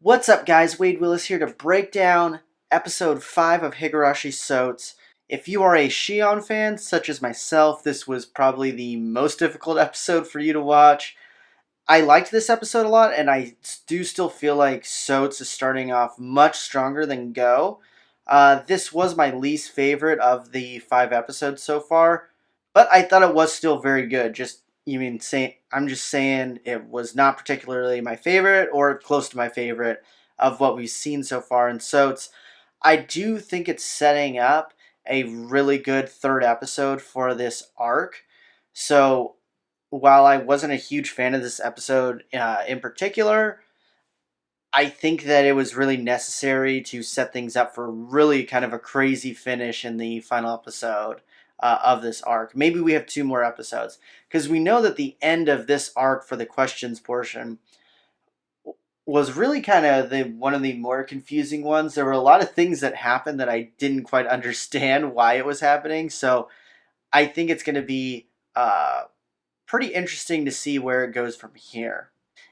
What's up, guys? Wade Willis here to break down episode 5 of Higurashi Sotsu. If you are a Shion fan, such as myself, this was probably the most difficult episode for you to watch. I liked this episode a lot, and I do still feel like Sotsu is starting off much stronger than Go. This was my least favorite of the 5 episodes so far, but I thought it was still very good. I'm just saying it was not particularly my favorite or close to my favorite of what we've seen so far in Sotsu. I do think it's setting up a really good third episode for this arc. So while I wasn't a huge fan of this episode in particular, I think that it was really necessary to set things up for really kind of a crazy finish in the final episode of this arc. Maybe we have 2 more episodes, because we know that the end of this arc for the questions portion was really kind of one of the more confusing ones. There were a lot of things that happened that I didn't quite understand why it was happening, so I think it's going to be pretty interesting to see where it goes from here.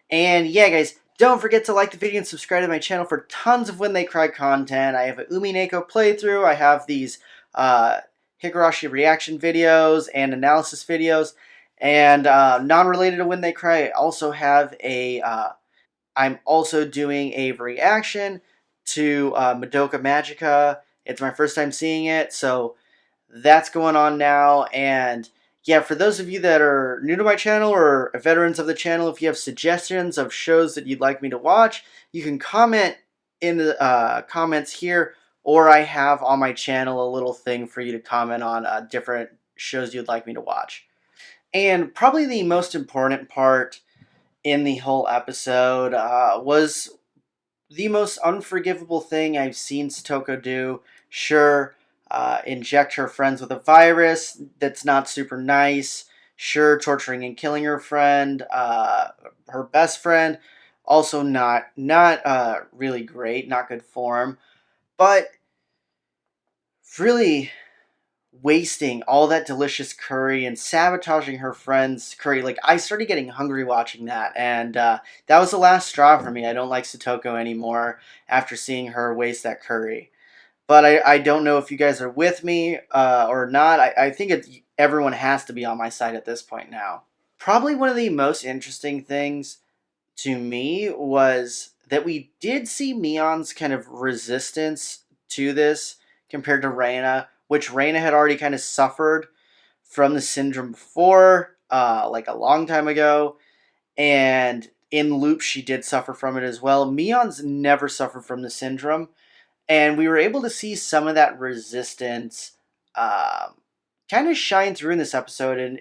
And yeah, guys, don't forget to like the video and subscribe to my channel for tons of When They Cry content. I have an Umineko playthrough. I have these Higurashi reaction videos and analysis videos. And non-related to When They Cry, I also have I'm also doing a reaction to Madoka Magica. It's my first time seeing it, so that's going on now. And yeah, for those of you that are new to my channel or veterans of the channel, if you have suggestions of shows that you'd like me to watch, you can comment in the comments here, or I have on my channel a little thing for you to comment on different shows you'd like me to watch. And probably the most important part in the whole episode was the most unforgivable thing I've seen Satoko do. Sure, inject her friends with a virus that's not super nice. Sure, torturing and killing her friend, her best friend, also not really great, not good form. But really wasting all that delicious curry and sabotaging her friend's curry. Like, I started getting hungry watching that, and that was the last straw for me. I don't like Satoko anymore after seeing her waste that curry. But I don't know if you guys are with me or not. I think everyone has to be on my side at this point now. Probably one of the most interesting things to me was that we did see Mion's kind of resistance to this compared to Reina, which Reina had already kind of suffered from the syndrome before, like a long time ago. And in Loop, she did suffer from it as well. Mion's never suffered from the syndrome. And we were able to see some of that resistance kind of shine through in this episode. And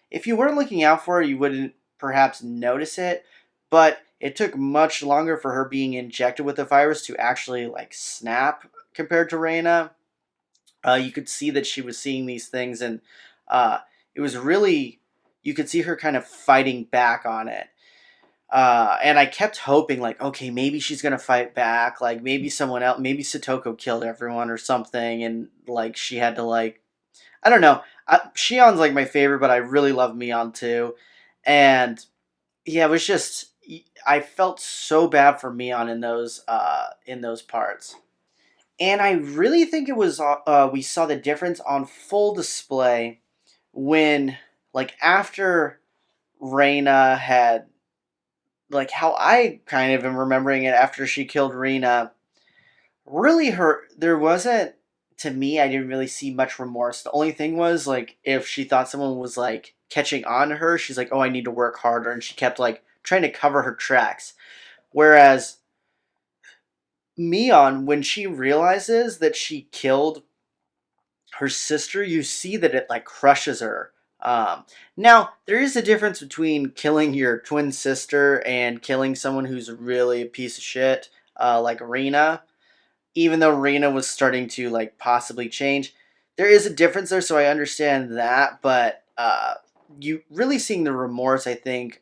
if you weren't looking out for it, you wouldn't perhaps notice it. But it took much longer for her being injected with the virus to actually like snap compared to Reina. You could see that she was seeing these things, and it was really, you could see her kind of fighting back on it. And I kept hoping, like, okay, maybe she's gonna fight back. Like, maybe someone else, maybe Satoko killed everyone or something, and like she had to, like, I don't know. Shion's like my favorite, but I really love Mion too. And yeah, it was just, I felt so bad for Mion in those parts. And I really think it was we saw the difference on full display when, like, after Reina had, like, how I kind of am remembering it after she killed Rena, really there wasn't, to me, I didn't really see much remorse. The only thing was, like, if she thought someone was, like, catching on to her, she's like, oh, I need to work harder, and she kept, like, trying to cover her tracks. Whereas Mion, when she realizes that she killed her sister, you see that it, like, crushes her. Now, there is a difference between killing your twin sister and killing someone who's really a piece of shit, like Rena. Even though Rena was starting to, like, possibly change, there is a difference there, so I understand that. But you really seeing the remorse, I think,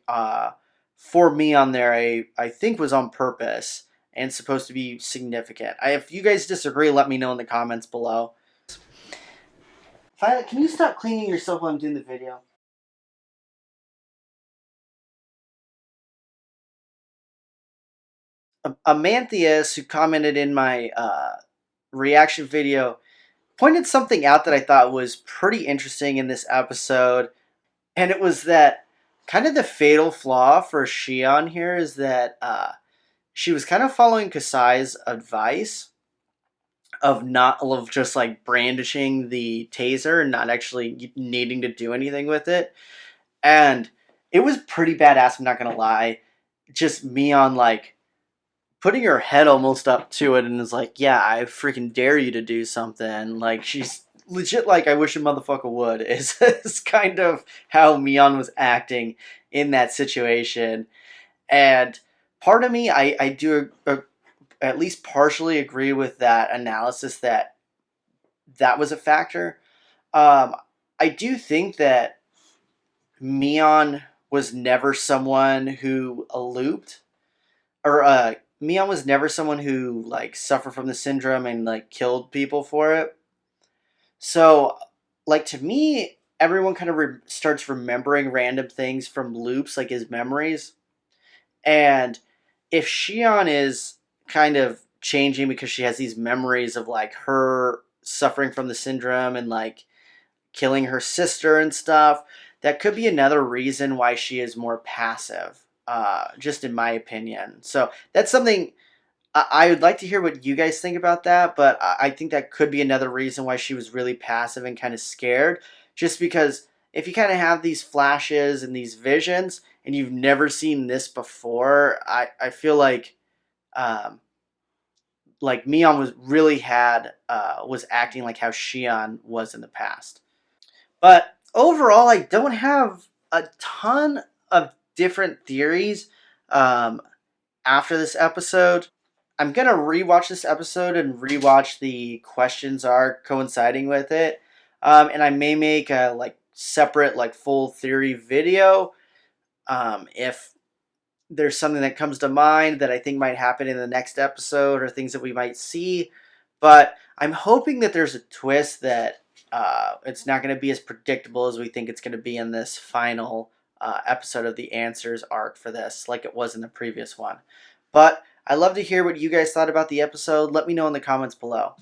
for me on there, I think was on purpose and supposed to be significant. If you guys disagree, let me know in the comments below. Violet, can you stop cleaning yourself while I'm doing the video? Amantheus, who commented in my reaction video, pointed something out that I thought was pretty interesting in this episode, and it was that kind of the fatal flaw for Shion here is that she was kind of following Kasai's advice of just like brandishing the taser and not actually needing to do anything with it, and it was pretty badass. I'm not gonna lie, just me on like putting her head almost up to it and is like, yeah, I freaking dare you to do something. Like, she's legit like, I wish a motherfucker would, is kind of how Mion was acting in that situation. And part of me, I do at least partially agree with that analysis that that was a factor. Um, I do think that Mion was never someone who looped or Mion was never someone who like suffered from the syndrome and like killed people for it. So, like to me, everyone kind of starts remembering random things from loops, like his memories. And if Shion is kind of changing because she has these memories of like her suffering from the syndrome and like killing her sister and stuff, that could be another reason why she is more passive. Just in my opinion. So that's something I would like to hear what you guys think about that, but I think that could be another reason why she was really passive and kind of scared. Just because if you kind of have these flashes and these visions and you've never seen this before, I feel like Mion was really was acting like how Shion was in the past. But overall, I don't have a ton of different theories um, after this episode. I'm gonna rewatch this episode and rewatch the questions arc coinciding with it, and I may make a like separate like full theory video if there's something that comes to mind that I think might happen in the next episode or things that we might see. But I'm hoping that there's a twist that it's not going to be as predictable as we think it's going to be in this final episode of the Answers arc for this, like it was in the previous one. But I'd love to hear what you guys thought about the episode. Let me know in the comments below.